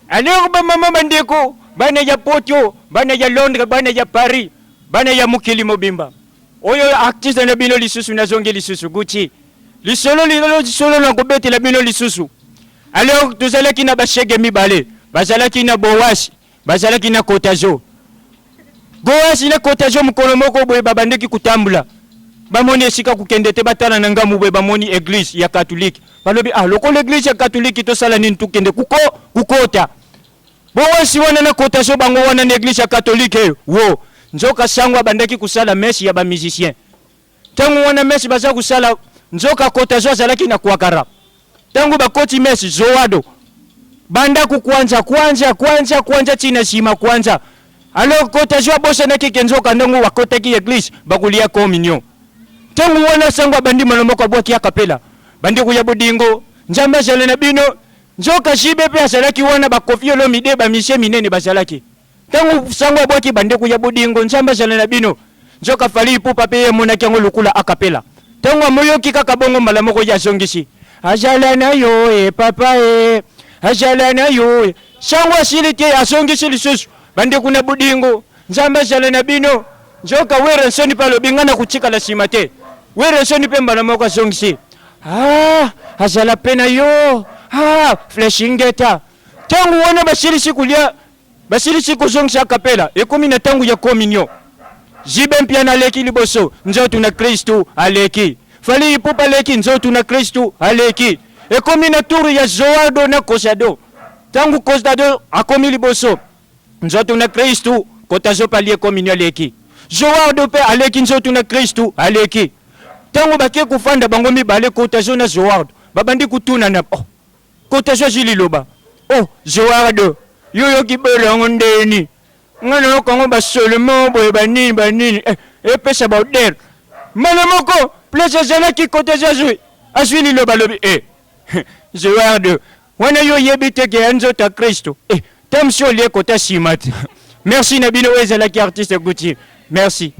Alors bamama bandeko bana ya Poto, bana ya Londres, bana ya Paris, bana ya mukili mobimba oyo artiste na bino lisusu nazongi lisusu Gucci lisolo na kobetela bino lisusu. Alors tozalaki na bashege mibale, bazalaki na Boas, bazalaki na Kotazo. Boas na Kotazo mukolo moko boye babandeki kutambula bamoni esika kukende te batala na ngamu boye bamoni église ya catholique balobi loko l'église ya catholique tosala nini tukende kukota. Boas wana na Kotazo bango wana na église ya catholique wo nzoka sangwa bandaki kusala messe ya ba musicien. Tangu wana messe baza kusala nzoka Kotazo azalaki na kuakara. Tangu bakoti messe zoado banda kwanza china sima kwanza. Alors Kotazo bosa na kikenzoka ndongo wakota ki église bakulia communion. Tangu wana sangwa bandi malomoko bwaki ya kapela bandi kuya bodingo njamba jale na bino nzoka shibe pe asalaki wana bakofio lo mide ba mishe minene basalaki. Tangu sangwa bwaki bandi kuya bodingo njamba jale na bino nzoka fali ipupa pe ye mona kyango lukula akapela. Tangu amoyo kika kabongo malamoko ya zongisi ajala na yo papa ajala na yo sangwa silite asongisi lisusu bandi kuna bodingo njamba jale na bino nzoka wera nsoni palo bingana kuchika la simate wera nsoni pemba na moko zongisi azala pena yo flashingeta. Tangu wana basili kuzongisa kapela ekumi na tangu ya communion jibe mpya na leki liboso nzotu na Kristu aleki fali ipupa leki nzotu na Kristu aleki ekomi na turu ya Zoado na Kosado. Tangu Kosado akomi liboso nzotu na Kristu Kotazo pali communion leki Zoado pe aleki nzotu na Kristu aleki. Tangu bakie kufanda bango mibale Kotazo na Zoado babandi kutuna na Kotazo jililoba Zoado yoyo kibela ngondeni ngana kongo basolemo boye banini pesa ba der malamoko place zela ki Kotazo azwi liloba lobi Zoado wana yo yebite ke anzo ta Kristo tamsio le kota simati. Merci Nabino ezala ki artiste Gucci. Merci.